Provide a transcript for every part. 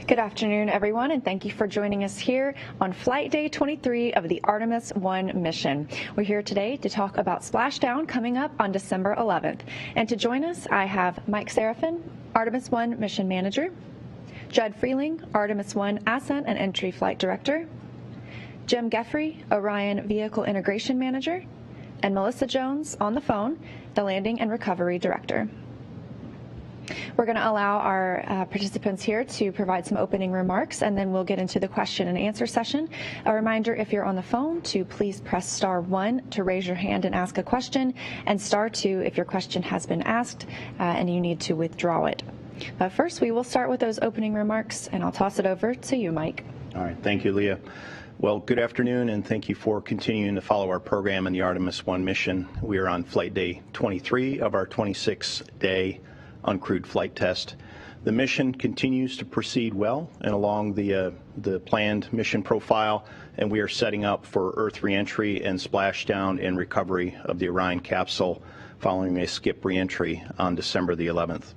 Good afternoon, everyone, and thank you for joining us here on Flight Day 23 of the Artemis I mission. We're here today to talk about Splashdown coming up on December 11th. And to join us, I have Mike Seraphin, Artemis I Mission Manager, Judd Freeling, Artemis I Ascent and Entry Flight Director, Jim Geffrey, Orion Vehicle Integration Manager, and Melissa Jones on the phone, the Landing and Recovery Director. We're going to allow our participants here to provide some opening remarks, and then we'll get into the question and answer session. A reminder, if you're on the phone, to please press *1 to raise your hand and ask a question, and *2 if your question has been asked and you need to withdraw it. But first, we will start with those opening remarks, and I'll toss it over to you, Mike. All right. Thank you, Leah. Well, good afternoon, and thank you for continuing to follow our program in the Artemis I mission. We are on Flight Day 23 of our 26-day uncrewed flight test. The mission continues to proceed well and along the planned mission profile, and we are setting up for Earth reentry and splashdown and recovery of the Orion capsule following a skip reentry on December the 11th.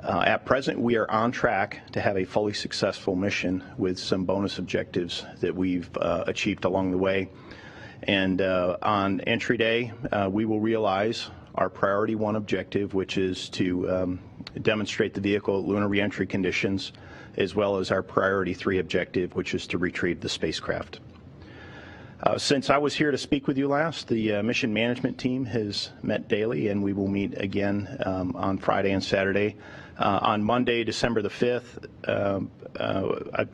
At present, we are on track to have a fully successful mission with some bonus objectives that we've achieved along the way. And on entry day, we will realize our priority 1 objective, which is to demonstrate the vehicle at lunar reentry conditions, as well as our priority 3 objective, which is to retrieve the spacecraft. Since I was here to speak with you last, the mission management team has met daily, and we will meet again on Friday and Saturday. On Monday, December the 5th,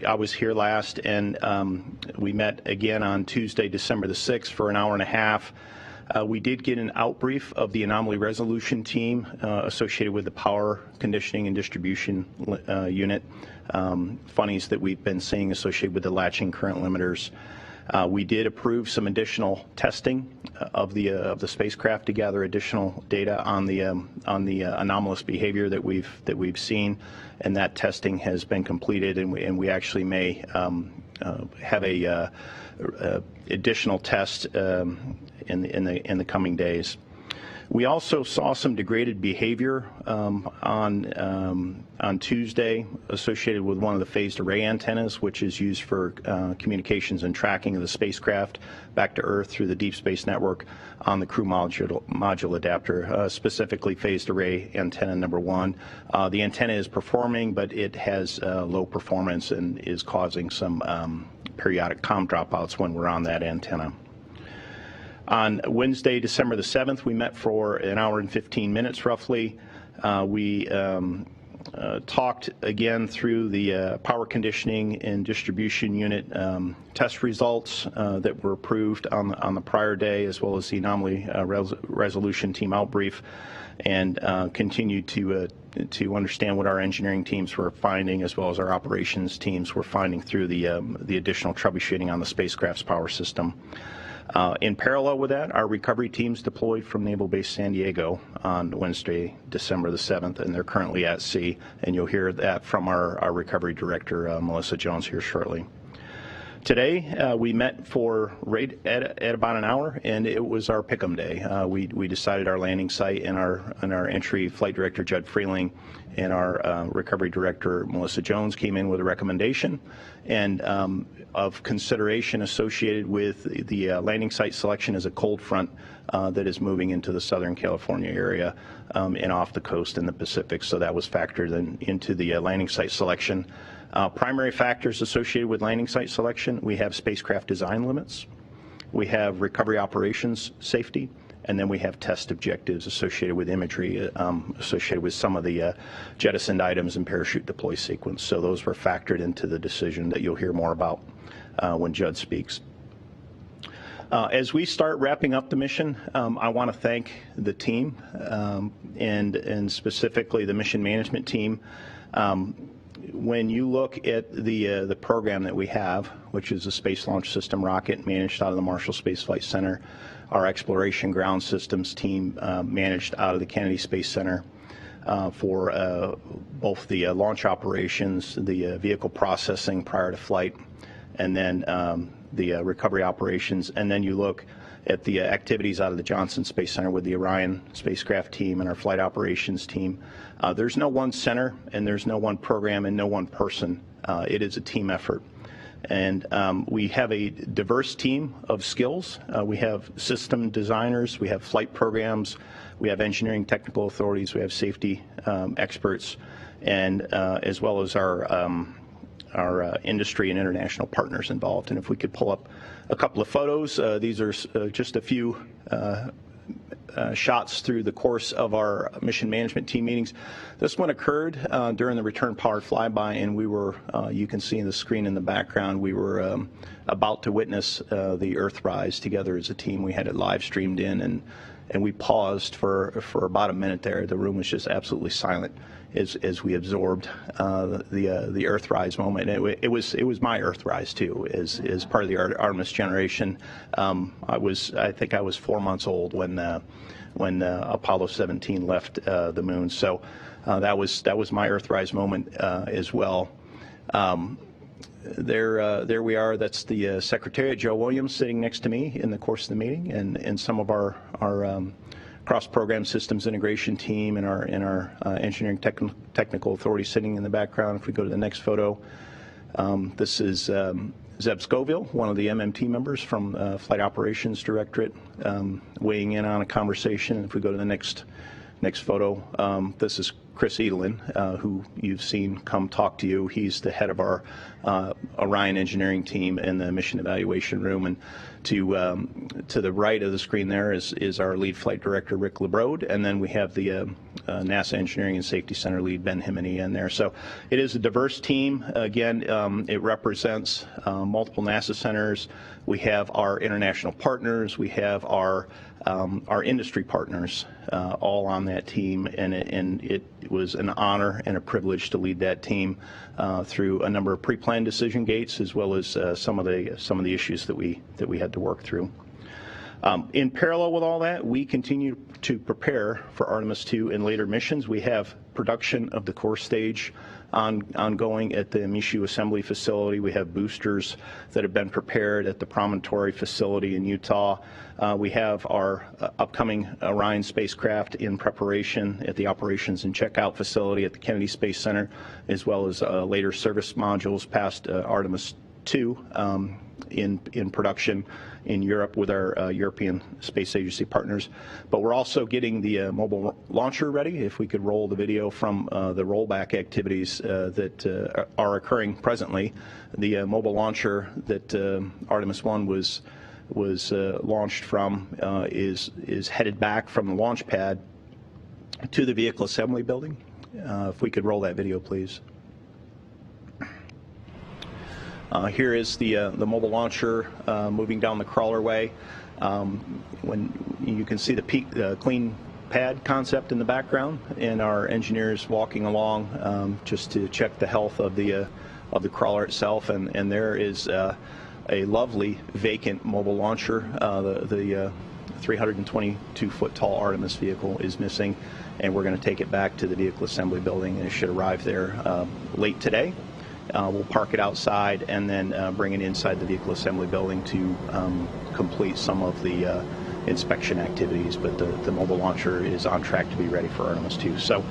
I was here last, and we met again on Tuesday, December the 6th for an hour and a half. We did get an outbrief of the anomaly resolution team associated with the power conditioning and distribution unit, funnies that we've been seeing associated with the latching current limiters. We did approve some additional testing of the spacecraft to gather additional data on the anomalous behavior that we've seen, and that testing has been completed, and we actually may have a additional test in the coming days. We also saw some degraded behavior on Tuesday associated with one of the phased array antennas, which is used for communications and tracking of the spacecraft back to Earth through the Deep Space Network on the crew module adapter, specifically phased array antenna number 1. The antenna is performing, but it has low performance and is causing some periodic comm dropouts when we're on that antenna. On Wednesday, December the 7th, we met for an hour and 15 minutes roughly. We talked again through the power conditioning and distribution unit test results that were approved on the prior day, as well as the anomaly resolution team outbrief, and continued to understand what our engineering teams were finding, as well as our operations teams were finding through the additional troubleshooting on the spacecraft's power system. In parallel with that, our recovery teams deployed from Naval Base San Diego on Wednesday, December the 7th, and they're currently at sea, and you'll hear that from our recovery director, Melissa Jones, here shortly. Today, we met for at about an hour, and it was our pick'em day. We decided our landing site, and our entry flight director, Judd Freeling, and our recovery director, Melissa Jones, came in with a recommendation and of consideration associated with the landing site selection as a cold front that is moving into the Southern California area and off the coast in the Pacific. So that was factored into the landing site selection. Primary factors associated with landing site selection: we have spacecraft design limits, we have recovery operations safety, and then we have test objectives associated with imagery, associated with some of the jettisoned items and parachute deploy sequence. So those were factored into the decision that you'll hear more about when Judd speaks. As we start wrapping up the mission, I want to thank the team and specifically the mission management team. When you look at the program that we have, which is a Space Launch System rocket managed out of the Marshall Space Flight Center, our Exploration Ground Systems team managed out of the Kennedy Space Center for both the launch operations, the vehicle processing prior to flight, and then the recovery operations. And then you look at the activities out of the Johnson Space Center with the Orion spacecraft team and our flight operations team. There's no one center, and there's no one program, and no one person. It is a team effort. And we have a diverse team of skills. We have system designers, we have flight programs, we have engineering technical authorities, we have safety experts, and as well as our industry and international partners involved. And if we could pull up a couple of photos, these are just a few shots through the course of our mission management team meetings. This one occurred during the return powered flyby, and we were, you can see in the screen in the background, we were about to witness the Earthrise together as a team. We had it live streamed in, and we paused for about a minute there. The room was just absolutely silent as we absorbed the Earthrise moment. And it was my Earthrise too, as part of the Artemis generation. I think I was 4 months old when Apollo 17 left the moon. So that was my Earthrise moment as well. There we are. That's the Secretariat, Joe Williams, sitting next to me in the course of the meeting, and some of our cross-program systems integration team and our engineering technical authority sitting in the background. If we go to the next photo, this is Zeb Scoville, one of the MMT members from Flight Operations Directorate, weighing in on a conversation. If we go to the next photo, this is Chris Edelin, who you've seen come talk to you. He's the head of our Orion engineering team in the mission evaluation room. And to the right of the screen there is our lead flight director, Rick Lebrode, and then we have the NASA Engineering and Safety Center lead, Ben Himany, in there. So it is a diverse team. Again, it represents multiple NASA centers. We have our international partners. We have our industry partners all on that team, and it was an honor and a privilege to lead that team through a number of pre-planned decision gates, as well as some of the issues that we had to work through. In parallel with all that, we continue to prepare for Artemis II and later missions. We have production of the core stage ongoing at the Michoud Assembly Facility. We have boosters that have been prepared at the Promontory facility in Utah. We have our upcoming Orion spacecraft in preparation at the Operations and Checkout Facility at the Kennedy Space Center, as well as later service modules past Artemis II in production in Europe with our European Space Agency partners. But we're also getting the mobile launcher ready. If we could roll the video from the rollback activities that are occurring presently. The mobile launcher that Artemis I was launched from is headed back from the launch pad to the vehicle assembly building. If we could roll that video, please. Here is the mobile launcher moving down the crawlerway. When you can see the clean pad concept in the background, and our engineers walking along just to check the health of the crawler itself. And there is a lovely vacant mobile launcher. The 322-foot tall Artemis vehicle is missing, and we're going to take it back to the vehicle assembly building, and it should arrive there late today. We'll park it outside and then bring it inside the vehicle assembly building to complete some of the inspection activities. But the mobile launcher is on track to be ready for Artemis II. So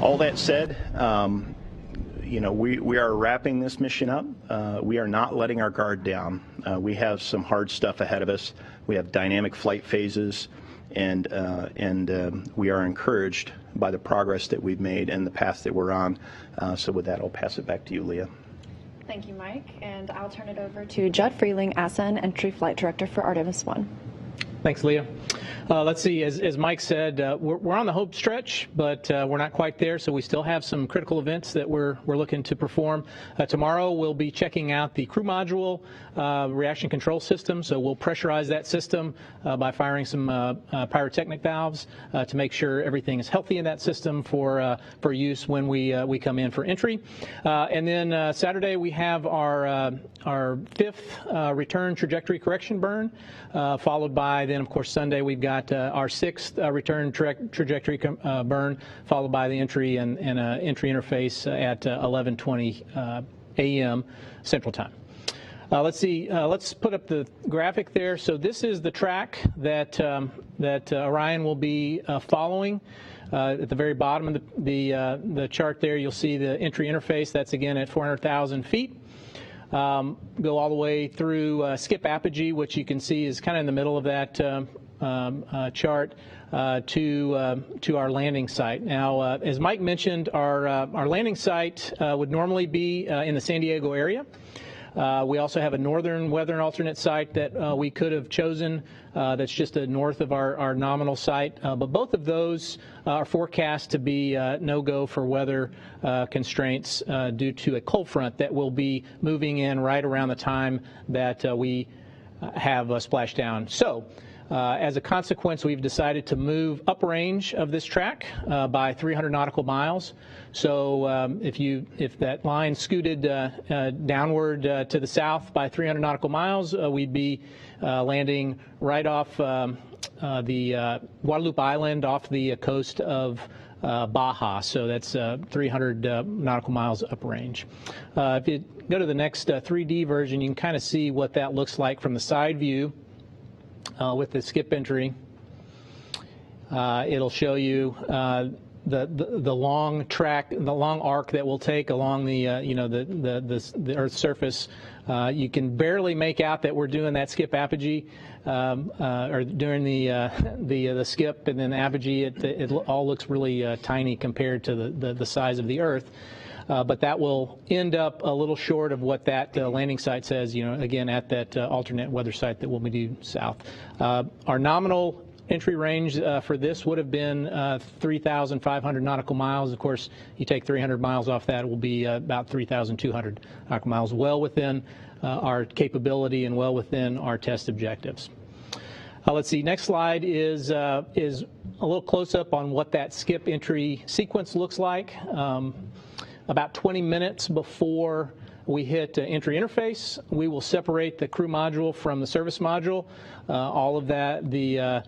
all that said, we are wrapping this mission up. We are not letting our guard down. We have some hard stuff ahead of us. We have dynamic flight phases, and we are encouraged by the progress that we've made and the path that we're on. So with that, I'll pass it back to you, Leah. Thank you, Mike. And I'll turn it over to Judd Freeling, ASA and Entry Flight Director for Artemis I. Thanks, Leah. Let's see, as Mike said, we're on the hope stretch, but we're not quite there, so we still have some critical events that we're looking to perform. Tomorrow we'll be checking out the crew module reaction control system, so we'll pressurize that system by firing some pyrotechnic valves to make sure everything is healthy in that system for use when we come in for entry. And then Saturday we have our fifth return trajectory correction burn, followed by then, of course, Sunday we've got our sixth return trajectory burn, followed by the entry and entry interface at 11:20 a.m. Central Time. Let's see. Let's put up the graphic there. So this is the track that Orion will be following. At the very bottom of the chart there, you'll see the entry interface. That's again at 400,000 feet. Go all the way through skip apogee, which you can see is kind of in the middle of that chart, to our landing site. Now, as Mike mentioned, our landing site would normally be in the San Diego area. We also have a northern weather alternate site that we could have chosen that's just north of our nominal site, but both of those are forecast to be no-go for weather constraints due to a cold front that will be moving in right around the time that we have Splashdown. So as a consequence, we've decided to move uprange of this track by 300 nautical miles. So if that line scooted downward to the south by 300 nautical miles, we'd be landing right off the Guadalupe Island off the coast of Baja. So that's 300 nautical miles uprange. If you go to the next 3D version, you can kind of see what that looks like from the side view. With the skip entry, it'll show you the long track, the long arc that we'll take along the the Earth's surface. You can barely make out that we're doing that skip apogee, or during the skip and then the apogee. It all looks really tiny compared to the size of the Earth. But that will end up a little short of what that landing site says, again, at that alternate weather site that will be due south. Our nominal entry range for this would have been 3,500 nautical miles. Of course, you take 300 miles off that, it will be about 3,200 nautical miles, well within our capability and well within our test objectives. Let's see, next slide is a little close-up on what that skip entry sequence looks like. About 20 minutes before we hit entry interface, we will separate the crew module from the service module. All of that, the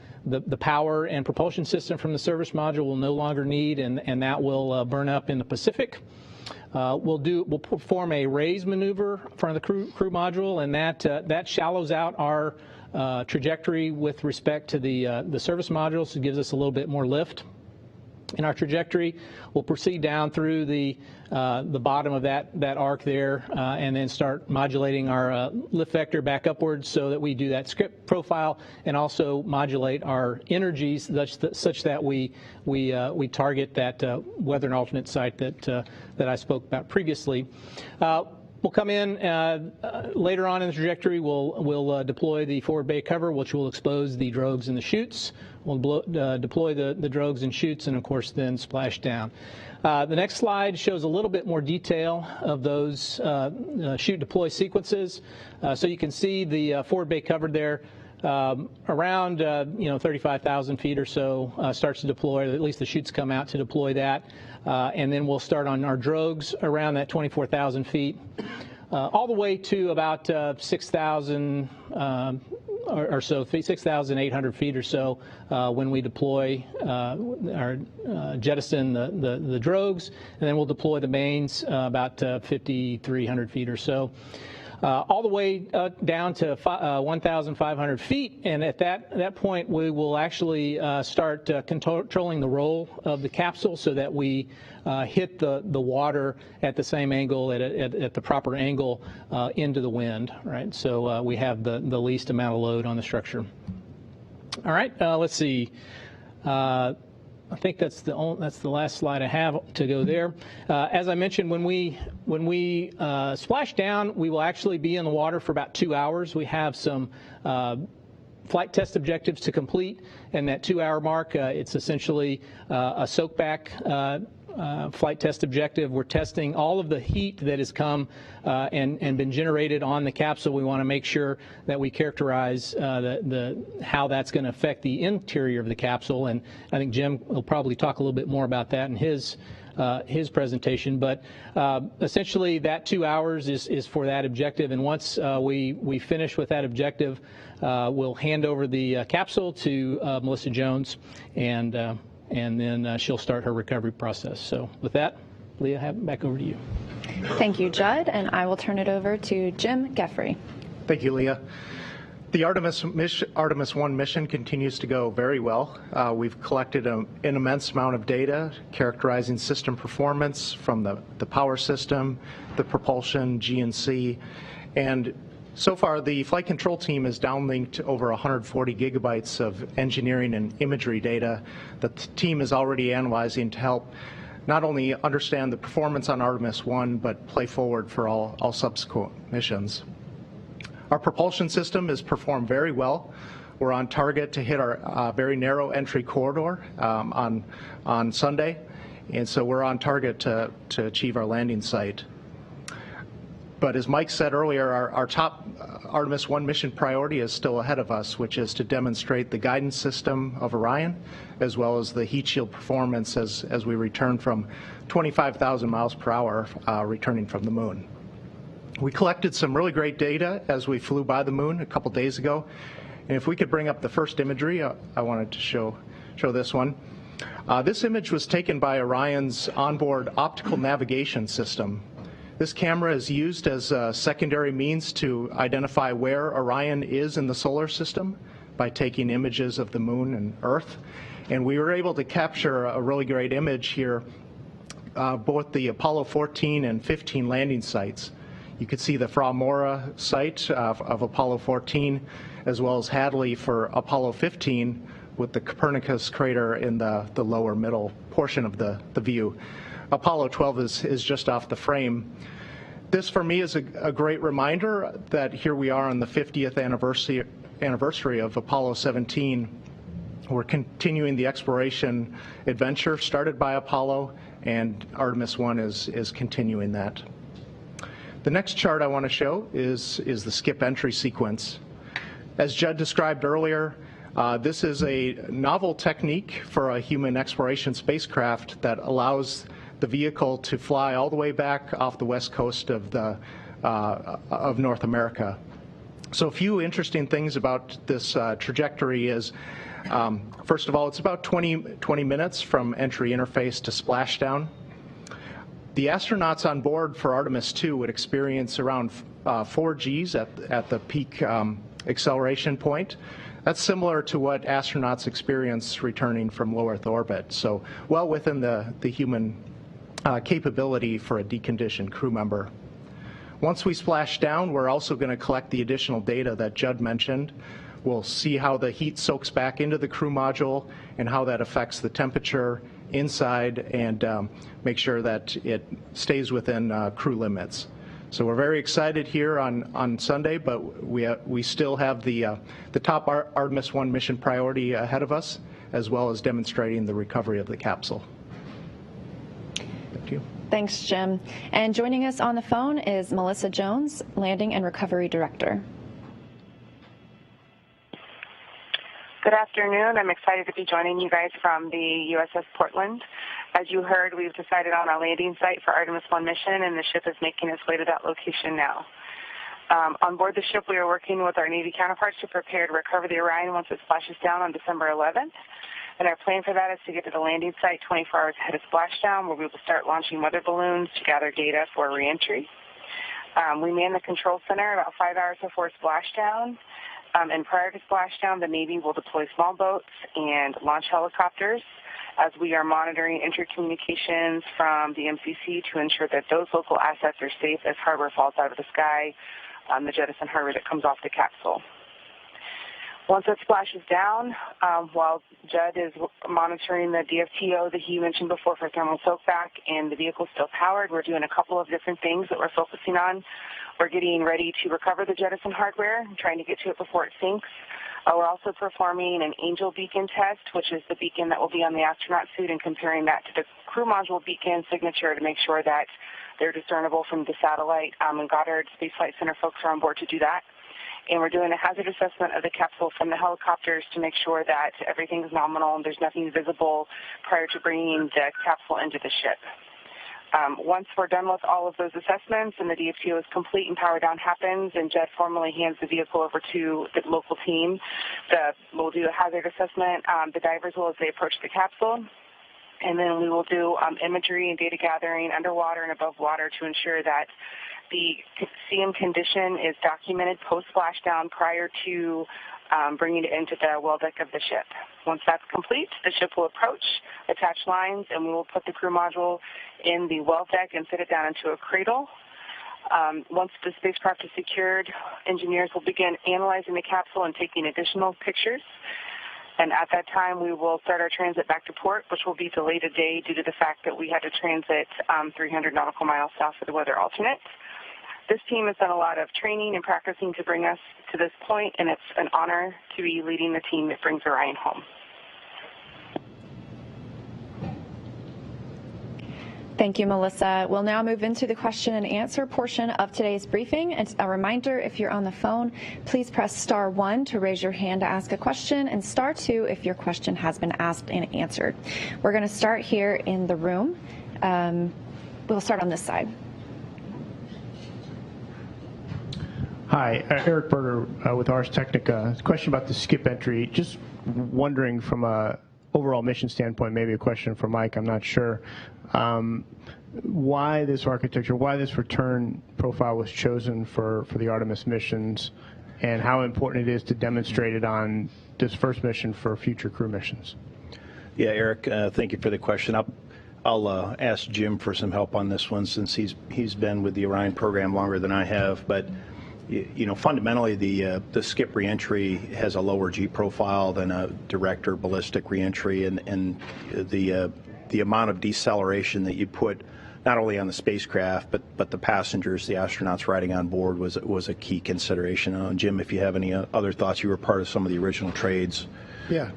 power and propulsion system from the service module will no longer need, and that will burn up in the Pacific. We'll perform a raise maneuver in front of the crew module, and that shallows out our trajectory with respect to the service module, so it gives us a little bit more lift in our trajectory. We'll proceed down through the bottom of that arc there, and then start modulating our lift vector back upwards so that we do that script profile and also modulate our energies such that we target that weather and alternate site that I spoke about previously. We'll come in later on in the trajectory. We'll deploy the forward bay cover, which will expose the drogues and the chutes. We'll deploy the drogues and chutes, and of course then splash down. The next slide shows a little bit more detail of those chute deploy sequences. So you can see the forward bay cover there. Around 35,000 feet or so starts to deploy. At least the chutes come out to deploy that, and then we'll start on our drogues around that 24,000 feet, all the way to about 6,000 or so, 6,800 feet or so when we deploy our jettison the drogues, and then we'll deploy the mains about 5,300 feet or so. All the way down to 1,500 feet, and at that point we will actually start controlling the roll of the capsule so that we hit the water at the same angle, at the proper angle into the wind, right? So we have the least amount of load on the structure. All right, let's see. I think that's the last slide I have to go there. As I mentioned, when we splash down, we will actually be in the water for about 2 hours. We have some flight test objectives to complete, and that 2-hour mark, it's essentially a soak back flight test objective. We're testing all of the heat that has come and been generated on the capsule. We want to make sure that we characterize how that's going to affect the interior of the capsule, and I think Jim will probably talk a little bit more about that in his presentation. But essentially that 2 hours is for that objective, and once we finish with that objective, we'll hand over the capsule to Melissa Jones, and then she'll start her recovery process. So with that, Leah, back over to you. Thank you, Judd, and I will turn it over to Jim Geffrey. Thank you, Leah. The Artemis I mission continues to go very well. We've collected an immense amount of data characterizing system performance from the power system, the propulsion, GNC, and so far the flight control team has downlinked over 140 gigabytes of engineering and imagery data that the team is already analyzing to help not only understand the performance on Artemis I, but play forward for all subsequent missions. Our propulsion system has performed very well. We're on target to hit our very narrow entry corridor on Sunday, and so we're on target to achieve our landing site. But as Mike said earlier, our top Artemis I mission priority is still ahead of us, which is to demonstrate the guidance system of Orion, as well as the heat shield performance as we return from 25,000 miles per hour returning from the moon. We collected some really great data as we flew by the moon a couple days ago. And if we could bring up the first imagery, I wanted to show this one. This image was taken by Orion's onboard optical navigation system. This camera is used as a secondary means to identify where Orion is in the solar system by taking images of the moon and Earth. And we were able to capture a really great image here, both the Apollo 14 and 15 landing sites. You could see the Fra Maura site of Apollo 14, as well as Hadley for Apollo 15, with the Copernicus crater in the lower middle portion of the view. Apollo 12 is just off the frame. This, for me, is a great reminder that here we are on the 50th anniversary of Apollo 17. We're continuing the exploration adventure started by Apollo, and Artemis I is continuing that. The next chart I want to show is the skip entry sequence. As Judd described earlier, this is a novel technique for a human exploration spacecraft that allows the vehicle to fly all the way back off the west coast of North America. So a few interesting things about this trajectory is, first of all, it's about 20 minutes from entry interface to splashdown. The astronauts on board for Artemis II would experience around 4 Gs at the peak acceleration point. That's similar to what astronauts experience returning low Earth orbit, so well within the human capability for a deconditioned crew member. Once we splash down, we're also going to collect the additional data that Judd mentioned. We'll see how the heat soaks back into the crew module and how that affects the temperature inside, and make sure that it stays within crew limits. So we're very excited here on Sunday, but we still have the top Artemis I mission priority ahead of us, as well as demonstrating the recovery of the capsule. Back to you. Thanks, Jim. And joining us on the phone is Melissa Jones, Landing and Recovery Director. Good afternoon. I'm excited to be joining you guys from the USS Portland. As you heard, we've decided on our landing site for Artemis I mission, and the ship is making its way to that location now. On board the ship, we are working with our Navy counterparts to prepare to recover the Orion once it splashes down on December 11th. And our plan for that is to get to the landing site 24 hours ahead of splashdown, where we will start launching weather balloons to gather data for reentry. We man the control center about 5 hours before splashdown. And prior to splashdown, the Navy will deploy small boats and launch helicopters as we are monitoring intercommunications from the MCC to ensure that those local assets are safe as hardware falls out of the sky, the jettison hardware that comes off the capsule. Once it splashes down, while Judd is monitoring the DFTO that he mentioned before for thermal soakback and the vehicle's still powered, we're doing a couple of different things that we're focusing on. We're getting ready to recover the jettison hardware, trying to get to it before it sinks. We're also performing an Angel beacon test, which is the beacon that will be on the astronaut suit, and comparing that to the crew module beacon signature to make sure that they're discernible from the satellite. And Goddard Space Flight Center folks are on board to do that. And we're doing a hazard assessment of the capsule from the helicopters to make sure that everything is nominal and there's nothing visible prior to bringing the capsule into the ship. Once we're done with all of those assessments and the DFTO is complete and power down happens and Judd formally hands the vehicle over to the local team, we'll do a hazard assessment. The divers will as they approach the capsule. And then we will do imagery and data gathering underwater and above water to ensure that the CM condition is documented post-splashdown prior to bringing it into the well deck of the ship. Once that's complete, the ship will approach, attach lines, and we will put the crew module in the well deck and fit it down into a cradle. Once the spacecraft is secured, engineers will begin analyzing the capsule and taking additional pictures. And at that time, we will start our transit back to port, which will be delayed a day due to the fact that we had to transit 300 nautical miles south of the weather alternate. This team has done a lot of training and practicing to bring us to this point, and it's an honor to be leading the team that brings Orion home. Thank you, Melissa. We'll now move into the question and answer portion of today's briefing. It's a reminder, if you're on the phone, please press *1 to raise your hand to ask a question, and *2 if your question has been asked and answered. We're going to start here in the room. We'll start on this side. Hi, Eric Berger with Ars Technica. Question about the skip entry. Just wondering from a overall mission standpoint, maybe a question for Mike, I'm not sure. Why this architecture, why this return profile was chosen for the Artemis missions, and how important it is to demonstrate it on this first mission for future crew missions? Yeah, Eric, thank you for the question. I'll ask Jim for some help on this one, since he's been with the Orion program longer than I have. But you know, fundamentally, the skip reentry has a lower G profile than a direct or ballistic reentry, and the amount of deceleration that you put not only on the spacecraft but the passengers, the astronauts riding on board, was a key consideration. Jim, if you have any other thoughts, you were part of some of the original trades. Yeah.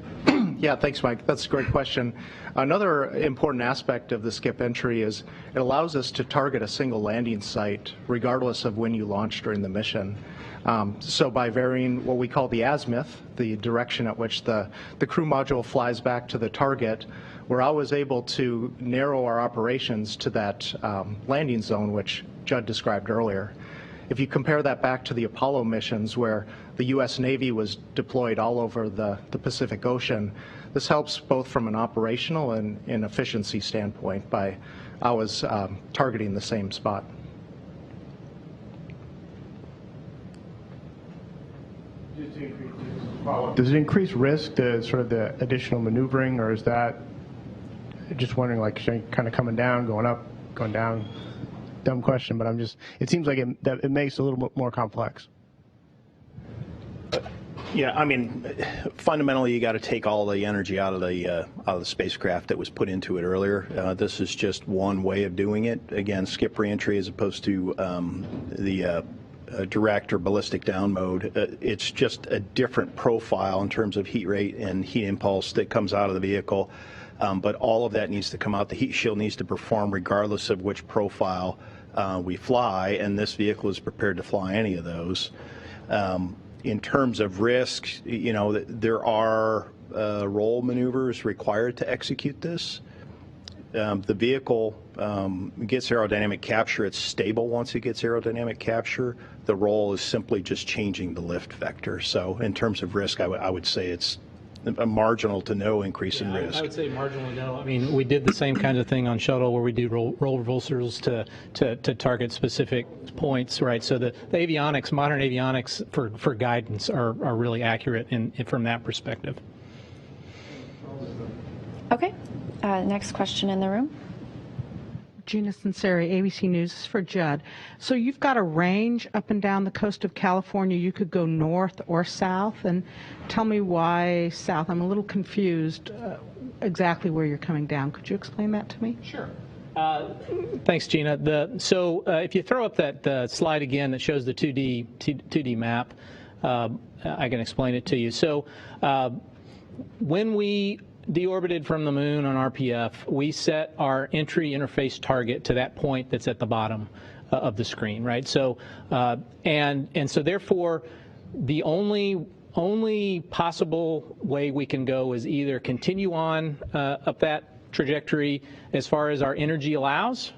Yeah, thanks, Mike. That's a great question. Another important aspect of the skip entry is it allows us to target a single landing site regardless of when you launch during the mission. So by varying what we call the azimuth, the direction at which the crew module flies back to the target, we're always able to narrow our operations to that landing zone, which Judd described earlier. If you compare that back to the Apollo missions, where the U.S. Navy was deployed all over the Pacific Ocean, this helps both from an operational and an efficiency standpoint by always targeting the same spot. Does it increase risk, the sort of the additional maneuvering, or is that just wondering, like, kind of coming down, going up, going down? Dumb question, but it seems like it makes it a little bit more complex. Yeah, I mean, fundamentally, you got to take all the energy out of the spacecraft that was put into it earlier. This is just one way of doing it. Again, skip reentry as opposed to the direct or ballistic down mode. It's just a different profile in terms of heat rate and heat impulse that comes out of the vehicle. But all of that needs to come out. The heat shield needs to perform regardless of which profile we fly, and this vehicle is prepared to fly any of those. In terms of risk, you know, there are roll maneuvers required to execute this. The vehicle gets aerodynamic capture. It's stable once it gets aerodynamic capture. The roll is simply just changing the lift vector. So in terms of risk, I would say it's a marginal to no increase in risk. I would say marginally no. I mean, we did the same kind of thing on shuttle where we do roll reversals to target specific points, right? So the avionics, modern avionics for guidance are really accurate from that perspective. Okay. Next question in the room. Gina Sinceri, ABC News. This is for Judd. So you've got a range up and down the coast of California. You could go north or south, and tell me why south. I'm a little confused exactly where you're coming down. Could you explain that to me? Sure. Thanks, Gina. So if you throw up that slide again that shows the 2D map, I can explain it to you. So when we deorbited from the moon on RPF, we set our entry interface target to that point that's at the bottom of the screen, right? So and so therefore, the only possible way we can go is either continue on up that trajectory as far as our energy allows,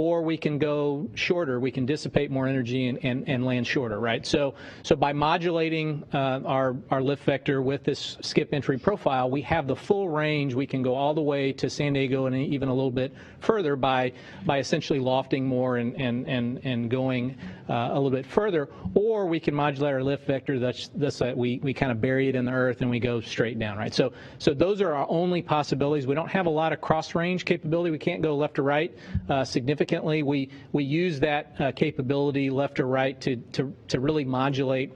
or we can go shorter. We can dissipate more energy and land shorter, right? So by modulating our lift vector with this skip entry profile, we have the full range. We can go all the way to San Diego and even a little bit further by essentially lofting more and going a little bit further, or we can modulate our lift vector thus that we kind of bury it in the earth and we go straight down, right? So those are our only possibilities. We don't have a lot of cross-range capability. We can't go left to right significantly. We use that capability left to right to really modulate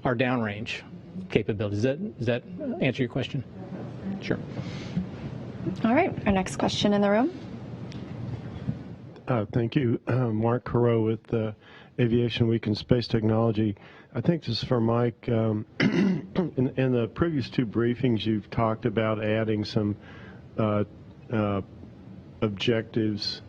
our downrange capabilities. Does that answer your question? Sure. All right, our next question in the room. Thank you. Mark Carreau with Aviation Week in Space Technology. I think this is for Mike. In the previous two briefings, you've talked about adding some objectives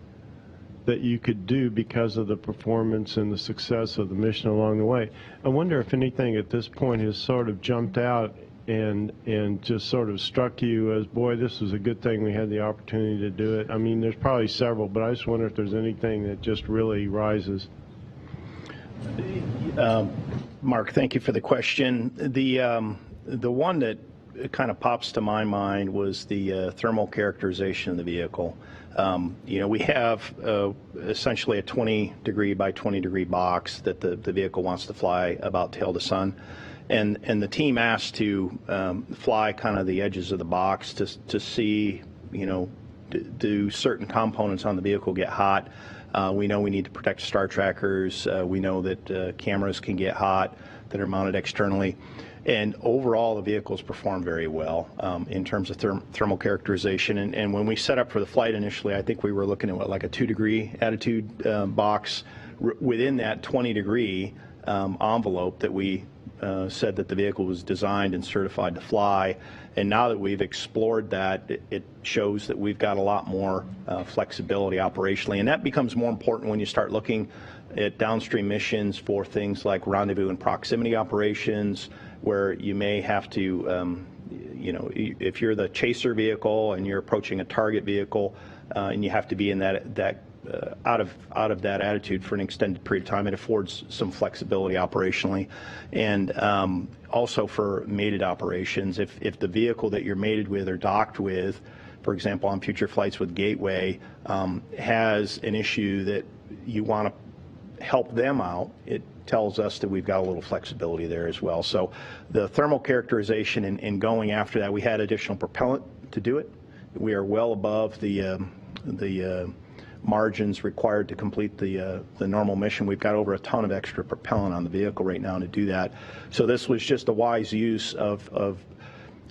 that you could do because of the performance and the success of the mission along the way. I wonder if anything at this point has sort of jumped out and just sort of struck you as, boy, this was a good thing we had the opportunity to do it. I mean, there's probably several, but I just wonder if there's anything that just really rises. Mark, thank you for the question. The one that kind of pops to my mind was the thermal characterization of the vehicle. We have essentially a 20 degree by 20 degree box that the vehicle wants to fly about tail to sun. And the team asked to fly kind of the edges of the box to see, do certain components on the vehicle get hot? We know we need to protect star trackers. We know that cameras can get hot that are mounted externally. And overall, the vehicles perform very well in terms of thermal characterization. And when we set up for the flight initially, I think we were looking at like a 2 degree attitude box within that 20 degree envelope that we said that the vehicle was designed and certified to fly. And now that we've explored that, it shows that we've got a lot more flexibility operationally. And that becomes more important when you start looking at downstream missions for things like rendezvous and proximity operations, where you may have to, if you're the chaser vehicle and you're approaching a target vehicle and you have to be in that out of that attitude for an extended period of time, it affords some flexibility operationally. And also for mated operations, if the vehicle that you're mated with or docked with, for example, on future flights with Gateway, has an issue that you want to help them out, it tells us that we've got a little flexibility there as well. So the thermal characterization and going after that, we had additional propellant to do it. We are well above the margins required to complete the normal mission. We've got over a ton of extra propellant on the vehicle right now to do that. So this was just a wise use of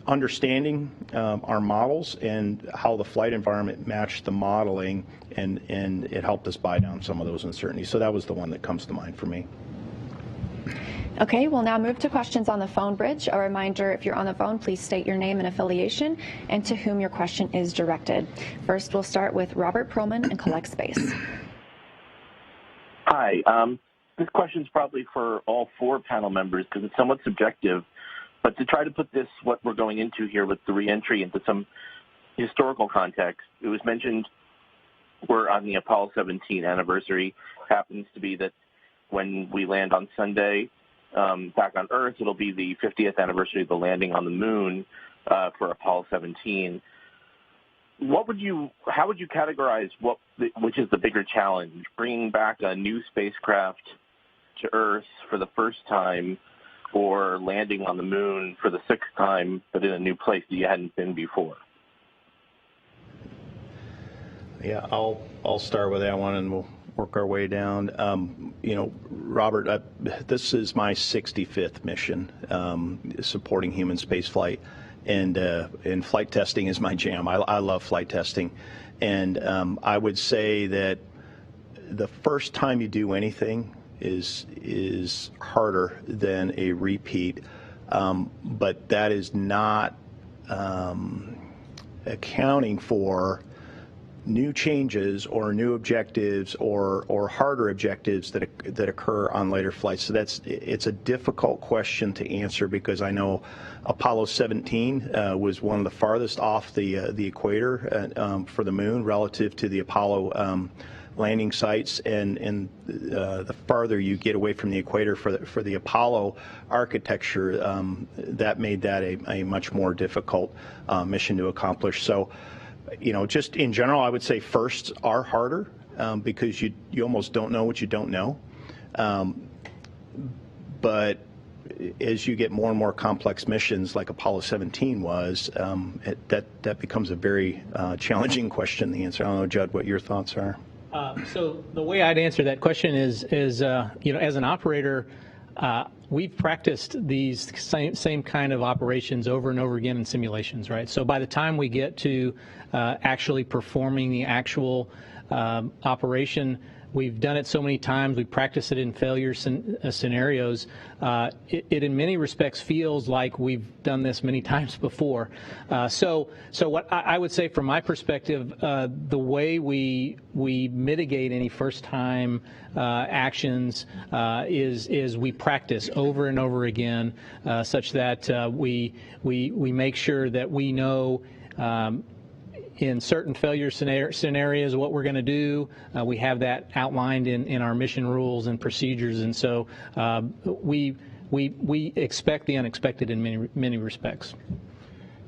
understanding our models and how the flight environment matched the modeling, and it helped us buy down some of those uncertainties. So that was the one that comes to mind for me. Okay, we'll now move to questions on the phone bridge. A reminder, if you're on the phone, please state your name and affiliation and to whom your question is directed. First, we'll start with Robert Perlman and Collect Space. Hi. This question is probably for all four panel members because it's somewhat subjective. But to try to put this, what we're going into here with the reentry, into some historical context, it was mentioned we're on the Apollo 17 anniversary. Happens to be that when we land on Sunday back on Earth, it'll be the 50th anniversary of the landing on the moon for Apollo 17. How would you categorize which is the bigger challenge, bringing back a new spacecraft to Earth for the first time, or landing on the moon for the sixth time, but in a new place that you hadn't been before? Yeah, I'll start with that one, and we'll work our way down. Robert, this is my 65th mission supporting human spaceflight, and flight testing is my jam. I love flight testing, and I would say that the first time you do anything is harder than a repeat, but that is not accounting for new changes or new objectives or harder objectives that occur on later flights. So it's a difficult question to answer, because I know Apollo 17 was one of the farthest off the equator for the moon relative to the Apollo landing sites, and the farther you get away from the equator for the Apollo architecture, that made that a much more difficult mission to accomplish. So, just in general, I would say firsts are harder because you almost don't know what you don't know. But as you get more and more complex missions, like Apollo 17 was, that becomes a very challenging question to answer. I don't know, Judd, what your thoughts are. So the way I'd answer that question is as an operator, we've practiced these same kind of operations over and over again in simulations, right? So by the time we get to actually performing the actual operation, we've done it so many times, we practice it in failure scenarios, it in many respects feels like we've done this many times before. So what I would say from my perspective, the way we mitigate any first-time actions is we practice over and over again, such that we make sure that we know in certain failure scenarios what we're going to do. We have that outlined in our mission rules and procedures, and so we expect the unexpected in many respects.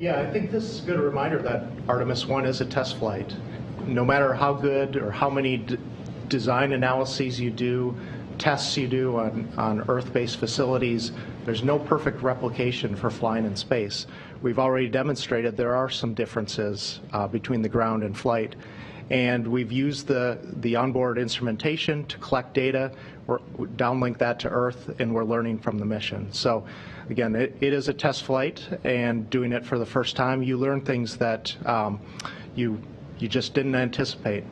Yeah, I think this is a good reminder that Artemis I is a test flight. No matter how good or how many design analyses you do, tests you do on Earth-based facilities, there's no perfect replication for flying in space. We've already demonstrated there are some differences between the ground and flight. And we've used the onboard instrumentation to collect data, or downlink that to Earth, and we're learning from the mission. So again, it is a test flight, and doing it for the first time, you learn things that you just didn't anticipate.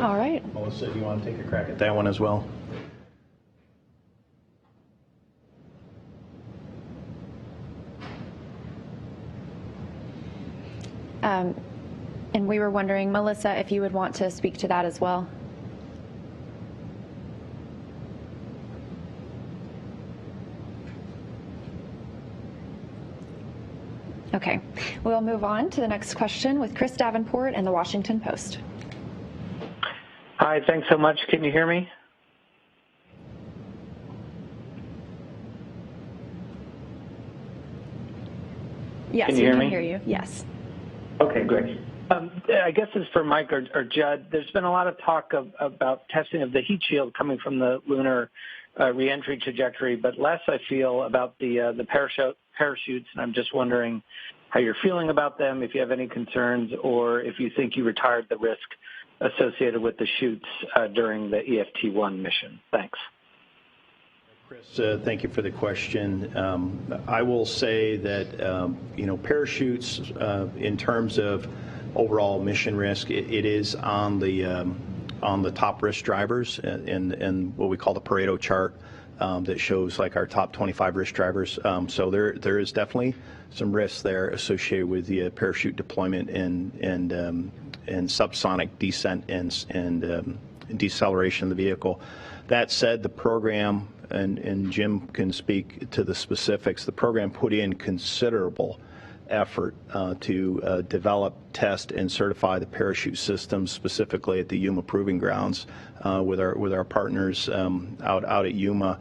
All right. Melissa, do you want to take a crack at that one as well? And we were wondering, Melissa, if you would want to speak to that as well. Okay, we'll move on to the next question with Chris Davenport and the Washington Post. Hi, thanks so much. Can you hear me? Yes, we can hear you. Yes. Okay, great. I guess this is for Mike or Judd. There's been a lot of talk about testing of the heat shield coming from the lunar reentry trajectory, but less, I feel, about the parachutes, and I'm just wondering how you're feeling about them, if you have any concerns, or if you think you retired the risk associated with the chutes during the EFT-1 mission. Thanks. Chris, thank you for the question. I will say that parachutes, in terms of overall mission risk, it is on the top risk drivers in what we call the Pareto chart that shows like our top 25 risk drivers. So there is definitely some risks there associated with the parachute deployment and subsonic descent and deceleration of the vehicle. That said, the program, and Jim can speak to the specifics, the program put in considerable effort to develop, test, and certify the parachute system, specifically at the Yuma Proving Grounds with our partners out at Yuma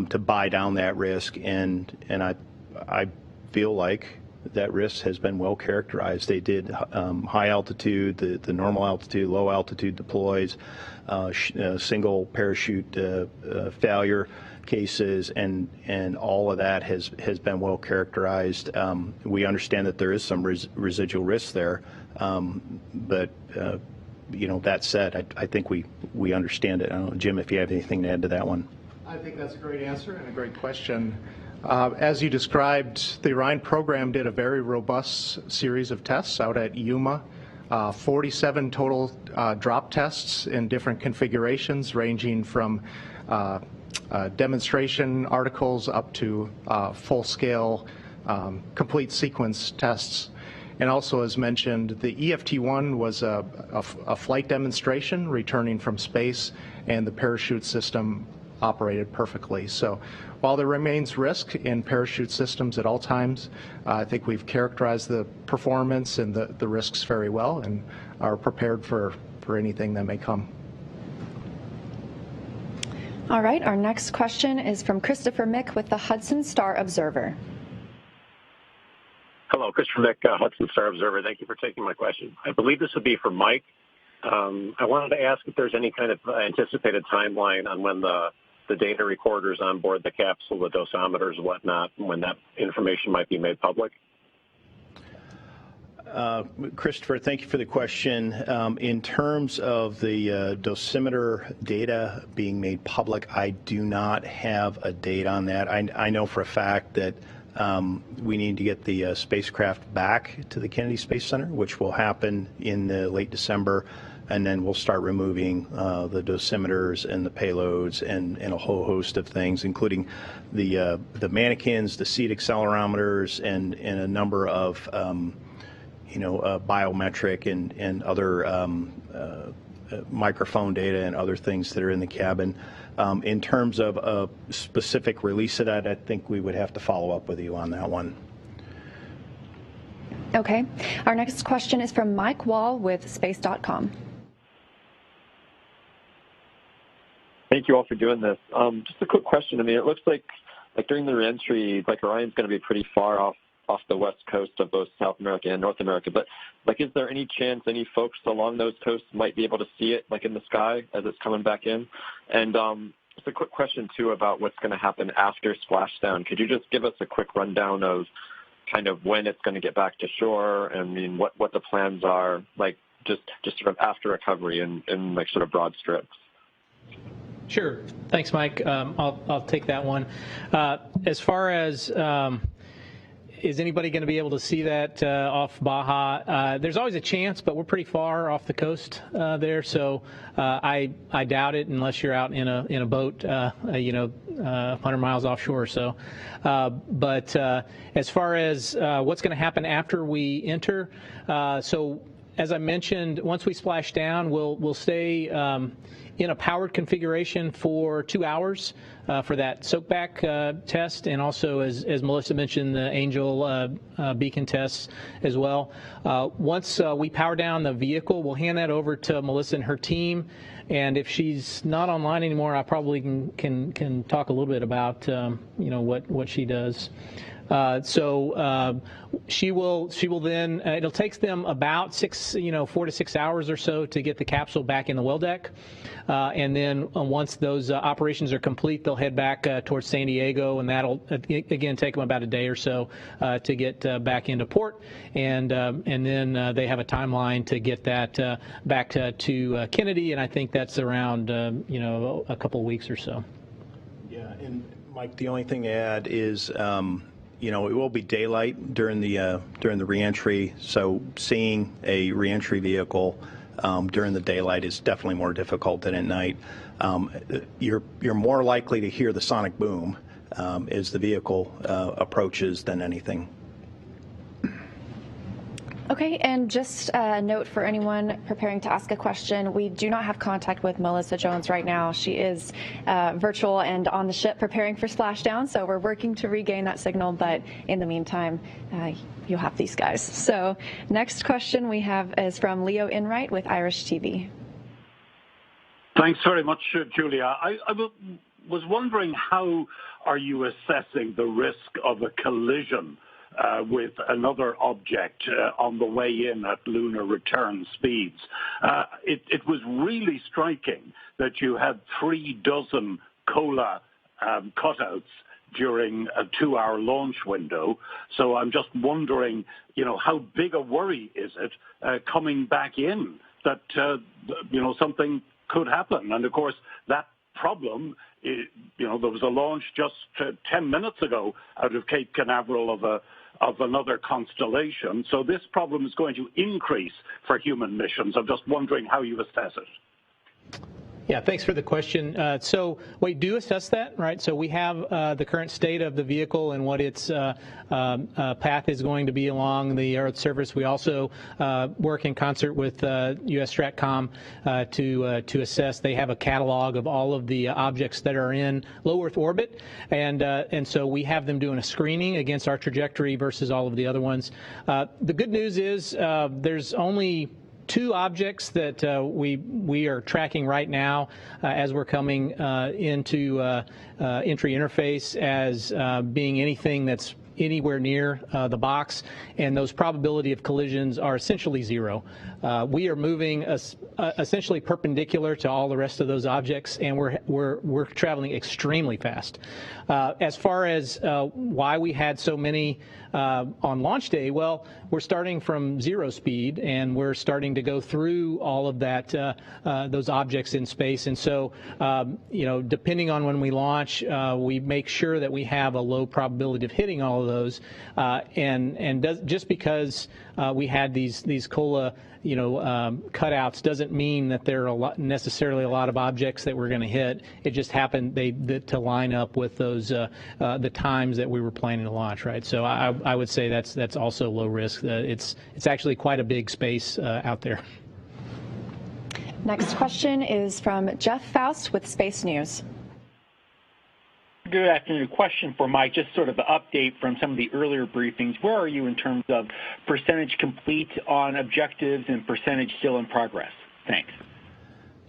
to buy down that risk. And I feel like that risk has been well characterized. They did high altitude, the normal altitude, low altitude deploys, single parachute failure cases, and all of that has been well characterized. We understand that there is some residual risk there, but that said, I think we understand it. I don't know, Jim, if you have anything to add to that one. I think that's a great answer and a great question. As you described, the Orion program did a very robust series of tests out at Yuma. 47 total drop tests in different configurations, ranging from demonstration articles up to full-scale complete sequence tests. And also, as mentioned, the EFT-1 was a flight demonstration returning from space, and the parachute system operated perfectly. So while there remains risk in parachute systems at all times, I think we've characterized the performance and the risks very well and are prepared for for anything that may come. All right, our next question is from Christopher Mick with the Hudson Star Observer. Hello, Christopher Mick, Hudson Star Observer. Thank you for taking my question. I believe this would be for Mike. I wanted to ask if there's any kind of anticipated timeline on when the data recorders on board the capsule, the dosimeters and whatnot, when that information might be made public. Christopher, thank you for the question. In terms of the dosimeter data being made public, I do not have a date on that. I know for a fact that we need to get the spacecraft back to the Kennedy Space Center, which will happen in late December, and then we'll start removing the dosimeters and the payloads and a whole host of things, including the mannequins, the seed accelerometers, and a number of biometric and other microphone data and other things that are in the cabin. In terms of a specific release of that, I think we would have to follow up with you on that one. Okay. Our next question is from Mike Wall with space.com. Thank you all for doing this. Just a quick question. I mean, it looks like during the reentry, Orion's going to be pretty far off the west coast of both South America and North America. But is there any chance any folks along those coasts might be able to see it in the sky as it's coming back in? And just a quick question too about what's going to happen after splashdown. Could you just give us a quick rundown of kind of when it's going to get back to shore? I mean, what the plans are, just sort of after recovery in sort of broad strokes. Sure. Thanks, Mike. I'll take that one. As far as is anybody going to be able to see that off Baja? There's always a chance, but we're pretty far off the coast there, so I doubt it unless you're out in a boat, 100 miles offshore or so. But as far as what's going to happen after we enter, so as I mentioned, once we splash down, we'll stay in a powered configuration for 2 hours for that soakback test, and also, as Melissa mentioned, the Angel beacon tests as well. Once we power down the vehicle, we'll hand that over to Melissa and her team. And if she's not online anymore, I probably can talk a little bit about what she does. So she will then, it'll take them about 4 to 6 hours or so to get the capsule back in the well deck. And then once those operations are complete, they'll head back towards San Diego, and that'll, again, take them about a day or so to get back into port. And then they have a timeline to get that back to Kennedy, and I think that's around, a couple of weeks or so. Yeah, and Mike, the only thing to add is, it will be daylight during the reentry, so seeing a reentry vehicle during the daylight is definitely more difficult than at night. You're more likely to hear the sonic boom as the vehicle approaches than anything. Okay, and just a note for anyone preparing to ask a question, we do not have contact with Melissa Jones right now. She is virtual and on the ship preparing for splashdown, so we're working to regain that signal, but in the meantime, you'll have these guys. So next question we have is from Leo Enright with Irish TV. Thanks very much, Julia. I was wondering, how are you assessing the risk of a collision with another object on the way in at lunar return speeds? It was really striking that you had 36 COLA cutouts during a 2-hour launch window. So I'm just wondering, how big a worry is it coming back in that, something could happen? And of course, that problem, there was a launch just 10 minutes ago out of Cape Canaveral of another constellation. So this problem is going to increase for human missions. I'm just wondering how you assess it. Yeah, thanks for the question. So we do assess that, right? So we have the current state of the vehicle and what its path is going to be along the Earth surface. We also work in concert with U.S. Stratcom to assess. They have a catalog of all of the objects that are in low Earth orbit, and so we have them doing a screening against our trajectory versus all of the other ones. The good news is there's only two objects that we are tracking right now as we're coming into entry interface as being anything that's anywhere near the box, and those probability of collisions are essentially zero. We are moving essentially perpendicular to all the rest of those objects, and we're traveling extremely fast. As far as why we had so many on launch day, well, we're starting from zero speed, and we're starting to go through all of that, those objects in space. And so, depending on when we launch, we make sure that we have a low probability of hitting all of those. Just because we had these COLA cutouts doesn't mean that there are necessarily a lot of objects that we're going to hit. It just happened to line up with those the times that we were planning to launch, right? So I would say that's also low risk. It's actually quite a big space out there. Next question is from Jeff Faust with Space News. Good afternoon. Question for Mike, just sort of an update from some of the earlier briefings. Where are you in terms of percentage complete on objectives and percentage still in progress? Thanks.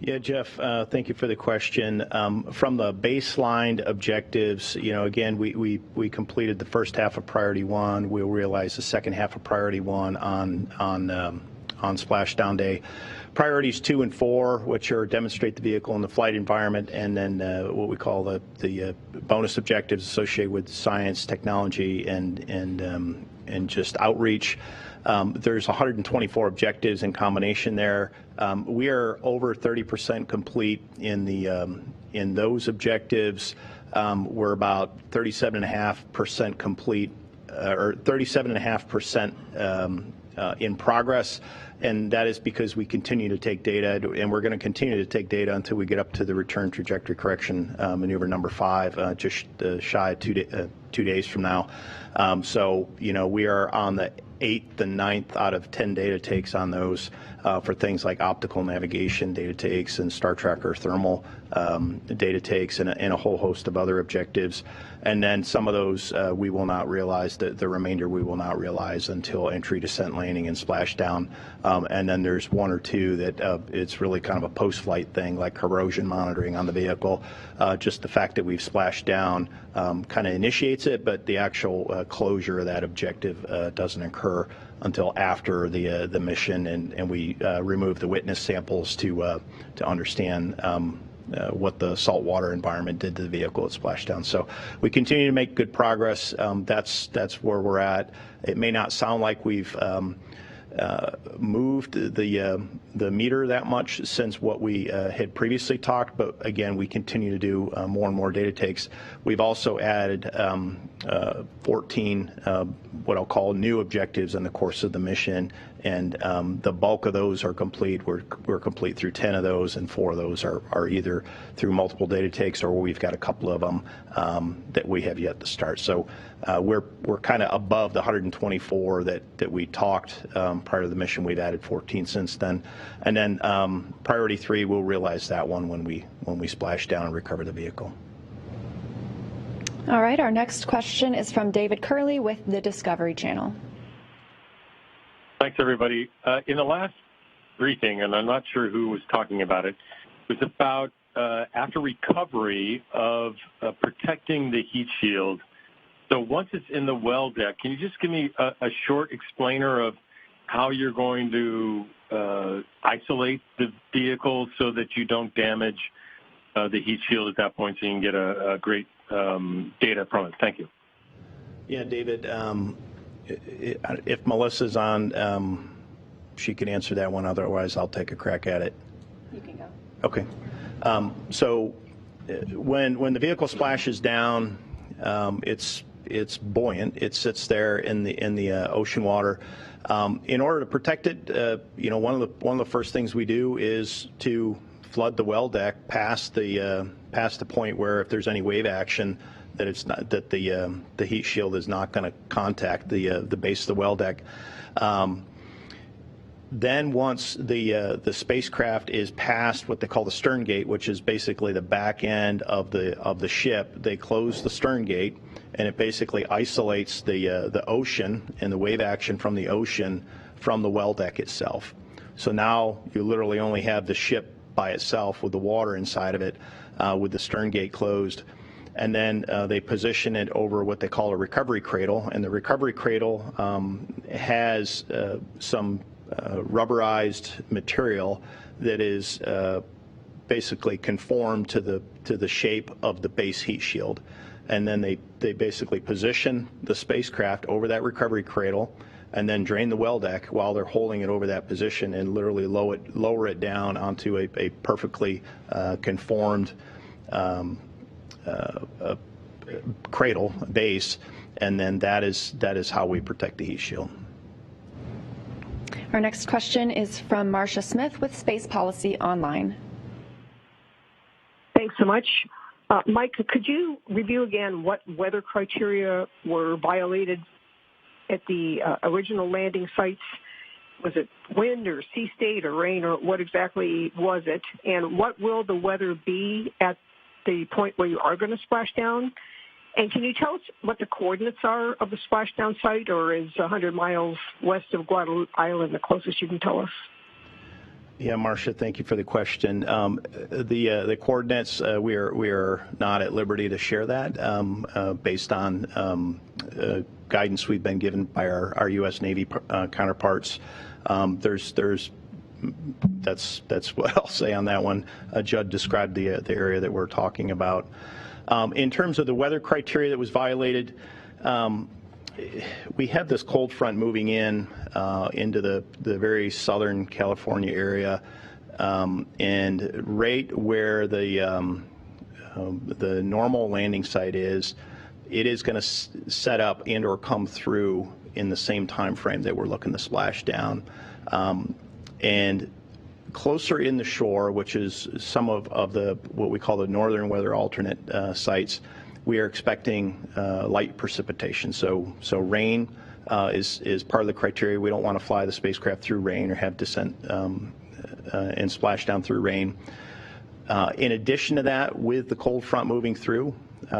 Yeah, Jeff, thank you for the question. From the baseline objectives, again, we completed the first half of Priority 1. We'll realize the second half of Priority 1 on Splashdown Day. Priorities 2 and 4, which are demonstrate the vehicle in the flight environment, and then what we call the bonus objectives associated with science, technology, and just outreach. There's 124 objectives in combination there. We are over 30% complete in those objectives. We're about 37.5% complete, or 37.5% in progress. And that is because we continue to take data, and we're going to continue to take data until we get up to the return trajectory correction maneuver number 5, just shy of 2 days from now. So, we are on the 8th and 9th out of 10 data takes on those for things like optical navigation data takes and star tracker thermal data takes, and a whole host of other objectives. And then some of those we will not realize, the remainder we will not realize until entry, descent, landing, and splashdown. And then there's 1 or 2 that it's really kind of a post-flight thing, like corrosion monitoring on the vehicle. Just the fact that we've splashed down kind of initiates it, but the actual closure of that objective doesn't occur until after the mission, and we remove the witness samples to understand what the saltwater environment did to the vehicle at splashdown. So we continue to make good progress. That's where we're at. It may not sound like we've moved the meter that much since what we had previously talked, but again, we continue to do more and more data takes. We've also added 14 what I'll call new objectives in the course of the mission, and the bulk of those are complete. We're complete through 10 of those, and 4 of those are either through multiple data takes, or we've got a couple of them that we have yet to start. So we're kind of above the 124 that we talked prior to the mission. We've added 14 since then, and then Priority 3, we'll realize that one when we splash down and recover the vehicle. All right, our next question is from David Curley with the Discovery Channel. Thanks, everybody. In the last briefing, and I'm not sure who was talking about it, was about after recovery of protecting the heat shield. So once it's in the well deck, can you just give me a short explainer of how you're going to isolate the vehicle so that you don't damage the heat shield at that point, so you can get a great data from it? Thank you. Yeah, David, if Melissa's on, she can answer that one. Otherwise, I'll take a crack at it. You can go. Okay. So when the vehicle splashes down, it's buoyant. It sits there in the ocean water. In order to protect it, one of the first things we do is to flood the well deck past the point where, if there's any wave action, that the heat shield is not going to contact the base of the well deck. Then once the spacecraft is past what they call the stern gate, which is basically the back end of the ship, they close the stern gate, and it basically isolates the ocean and the wave action from the ocean from the well deck itself. So now you literally only have the ship by itself with the water inside of it, with the stern gate closed. And then they position it over what they call a recovery cradle. And the recovery cradle has some rubberized material that is basically conformed to the shape of the base heat shield. And then they basically position the spacecraft over that recovery cradle and then drain the well deck while they're holding it over that position and literally lower it down onto a perfectly conformed cradle base, and then that is how we protect the heat shield. Our next question is from Marcia Smith with Space Policy Online. Thanks so much. Mike, could you review again what weather criteria were violated at the original landing sites? Was it wind or sea state or rain, or what exactly was it? And what will the weather be at the point where you are going to splash down? And can you tell us what the coordinates are of the splashdown site, or is 100 miles west of Guadalupe Island the closest you can tell us? Yeah, Marcia, thank you for the question. The coordinates, we are not at liberty to share that based on guidance we've been given by our U.S. Navy counterparts. That's what I'll say on that one. Judd described the area that we're talking about. In terms of the weather criteria that was violated, we have this cold front moving into the very southern California area, and right where the normal landing site is, it is going to set up and or come through in the same time frame that we're looking to splash down. And closer in the shore, which is some of the what we call the northern weather alternate sites, we are expecting light precipitation. So rain is part of the criteria. We don't want to fly the spacecraft through rain or have descent and splash down through rain. In addition to that, with the cold front moving through,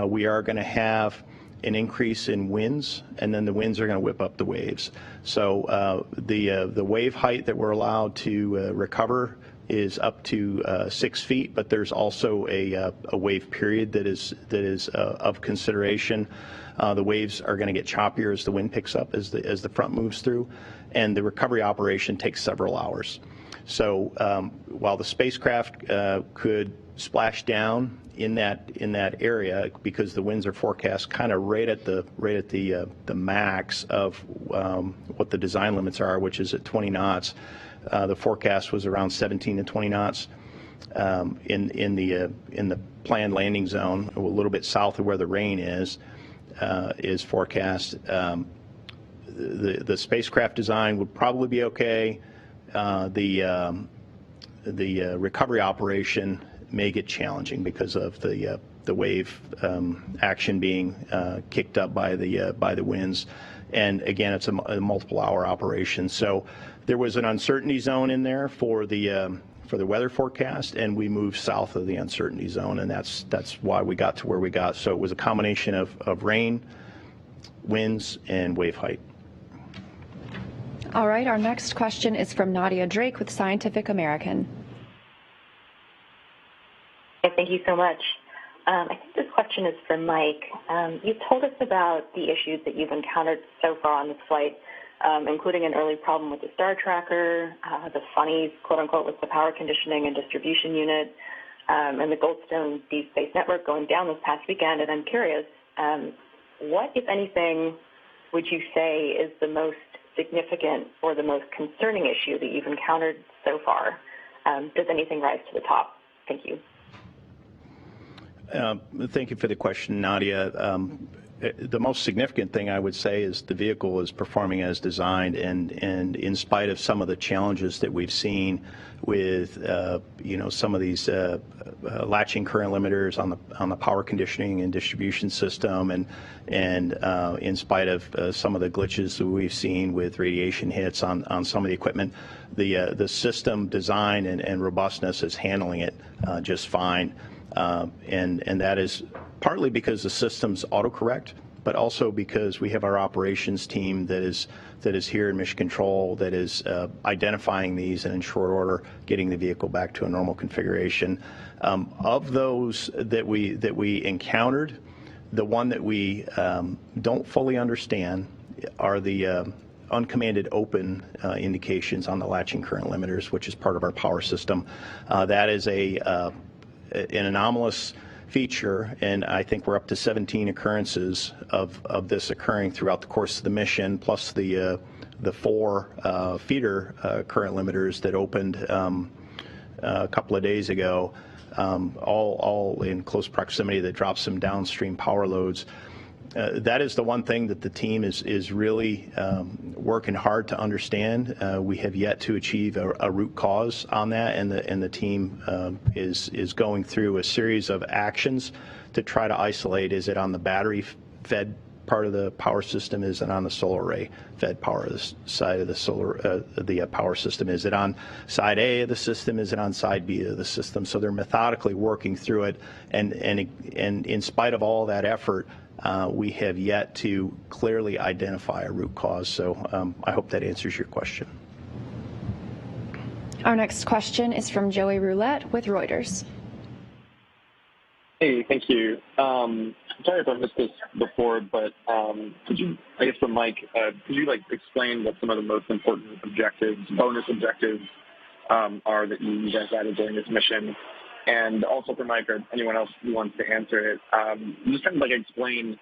we are going to have an increase in winds, and then the winds are going to whip up the waves. So the wave height that we're allowed to recover is up to 6 feet, but there's also a wave period that is of consideration. The waves are going to get choppier as the wind picks up as the front moves through, and the recovery operation takes several hours. So while the spacecraft could splash down in that area, because the winds are forecast kind of right at the max of what the design limits are, which is at 20 knots. The forecast was around 17 to 20 knots in the planned landing zone, a little bit south of where the rain is forecast. The spacecraft design would probably be okay. The recovery operation may get challenging because of the wave action being kicked up by the winds, and again, it's a multiple hour operation. So there was an uncertainty zone in there for the weather forecast, and we moved south of the uncertainty zone, and that's why we got to where we got. So it was a combination of rain, winds, and wave height. All right, our next question is from Nadia Drake with Scientific American. Thank you so much. I think this question is for Mike. You've told us about the issues that you've encountered so far on this flight, including an early problem with the star tracker, the funnies, quote-unquote, with the power conditioning and distribution unit, and the Goldstone Deep Space Network going down this past weekend. And I'm curious, what, if anything, would you say is the most significant or the most concerning issue that you've encountered so far? Does anything rise to the top? Thank you. Thank you for the question, Nadia. The most significant thing I would say is the vehicle is performing as designed, and in spite of some of the challenges that we've seen with some of these latching current limiters on the power conditioning and distribution system, and in spite of some of the glitches that we've seen with radiation hits on some of the equipment, the system design and robustness is handling it just fine. And that is partly because the system's autocorrect, but also because we have our operations team that is here in Mission Control that is identifying these and in short order getting the vehicle back to a normal configuration. Of those that we encountered, the one that we don't fully understand are the uncommanded open indications on the latching current limiters, which is part of our power system. That is an anomalous feature, and I think we're up to 17 occurrences of this occurring throughout the course of the mission, plus the 4 feeder current limiters that opened a couple of days ago, all in close proximity that drops some downstream power loads. That is the one thing that the team is really working hard to understand. We have yet to achieve a root cause on that, and the team is going through a series of actions to try to isolate. Is it on the battery-fed part of the power system? Is it on the solar array-fed power side of the power system? Is it on side A of the system? Is it on side B of the system? So they're methodically working through it, and in spite of all that effort, we have yet to clearly identify a root cause. So I hope that answers your question. Our next question is from Joey Roulette with Reuters. Hey, thank you. Sorry if I missed this before, but could you, I guess for Mike, could you explain what some of the most important objectives, bonus objectives, are that you guys added during this mission? And also for Mike or anyone else who wants to answer it, just kind of explain,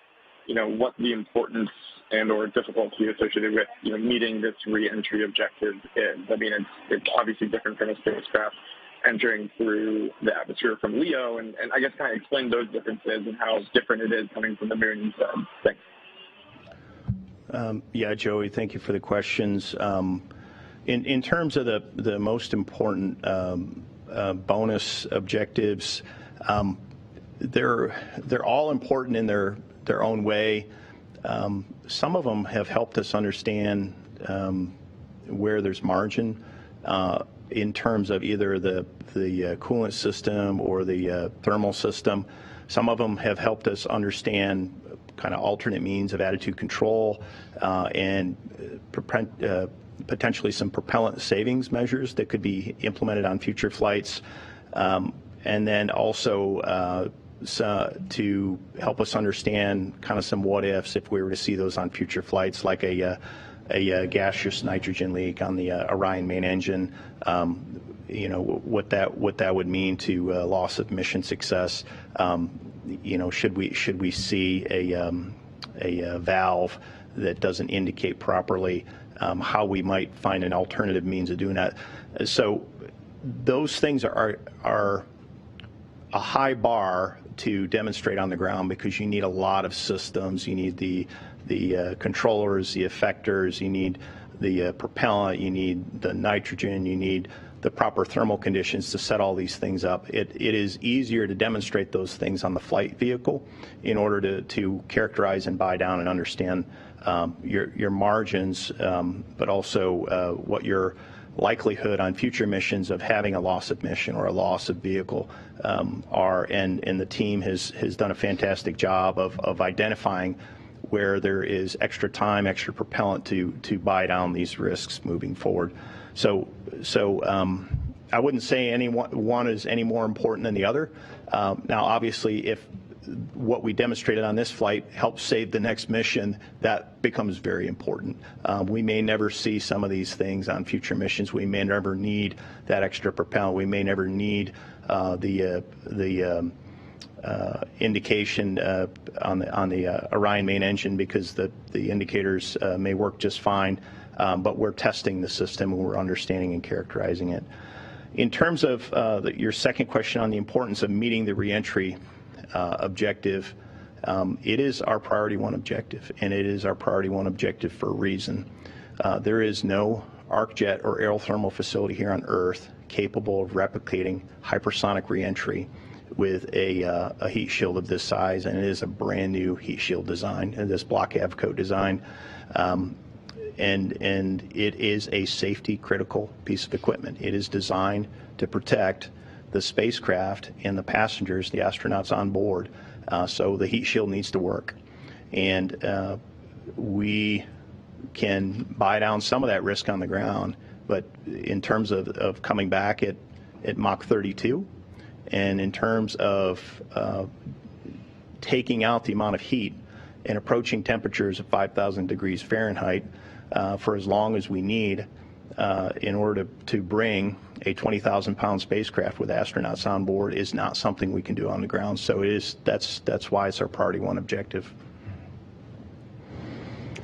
what the importance and or difficulty associated with, meeting this re-entry objective is. I mean, it's obviously different from a spacecraft entering through the atmosphere from LEO, and I guess kind of explain those differences and how different it is coming from the moon instead. Thanks. Yeah, Joey, thank you for the questions. In terms of the most important bonus objectives, they're all important in their own way. Some of them have helped us understand where there's margin in terms of either the coolant system or the thermal system. Some of them have helped us understand kind of alternate means of attitude control and potentially some propellant savings measures that could be implemented on future flights, and then also to help us understand kind of some what ifs if we were to see those on future flights, like a gaseous nitrogen leak on the Orion main engine. What that would mean to loss of mission success. Should we see a valve that doesn't indicate properly, how we might find an alternative means of doing that. So those things are a high bar to demonstrate on the ground, because you need a lot of systems. You need the controllers, the effectors, you need the propellant, you need the nitrogen, you need the proper thermal conditions to set all these things up. It is easier to demonstrate those things on the flight vehicle in order to characterize and buy down and understand your margins, but also what your likelihood on future missions of having a loss of mission or a loss of vehicle are. And the team has done a fantastic job of identifying where there is extra time, extra propellant to buy down these risks moving forward. So I wouldn't say one is any more important than the other. Now, obviously, if what we demonstrated on this flight helps save the next mission, that becomes very important. We may never see some of these things on future missions. We may never need that extra propellant. We may never need the indication on the Orion main engine, because the indicators may work just fine, but we're testing the system and we're understanding and characterizing it. In terms of your second question on the importance of meeting the reentry objective, it is our priority one objective, and it is our priority one objective for a reason. There is no arc jet or aerothermal facility here on Earth capable of replicating hypersonic reentry with a heat shield of this size, and it is a brand new heat shield design, and this block Avco design, and it is a safety critical piece of equipment. It is designed to protect the spacecraft and the passengers, the astronauts on board, so the heat shield needs to work. And we can buy down some of that risk on the ground, but in terms of coming back at Mach 32, and in terms of taking out the amount of heat and approaching temperatures of 5,000 degrees Fahrenheit for as long as we need in order to bring a 20,000-pound spacecraft with astronauts on board is not something we can do on the ground. So that's why it's our priority one objective.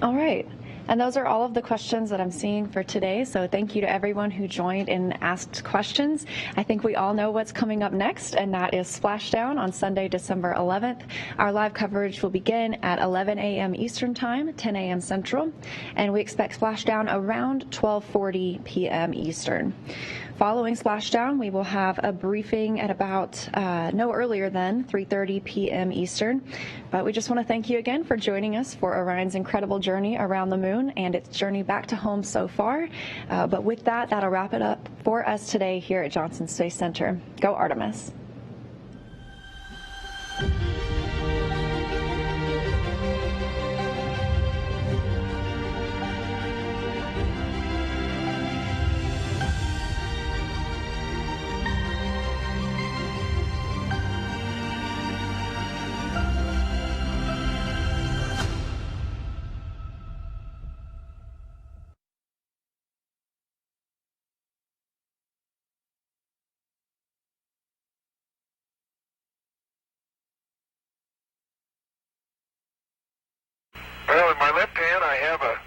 All right. And those are all of the questions that I'm seeing for today. So thank you to everyone who joined and asked questions. I think we all know what's coming up next, and that is Splashdown on Sunday, December 11th. Our live coverage will begin at 11 a.m. Eastern Time, 10 a.m. Central, and we expect Splashdown around 12:40 p.m. Eastern. Following Splashdown, we will have a briefing at about no earlier than 3:30 p.m. Eastern. But we just want to thank you again for joining us for Orion's incredible journey around the moon and its journey back to home so far. But with that, that'll wrap it up for us today here at Johnson Space Center. Go Artemis. Well, in my left hand I have a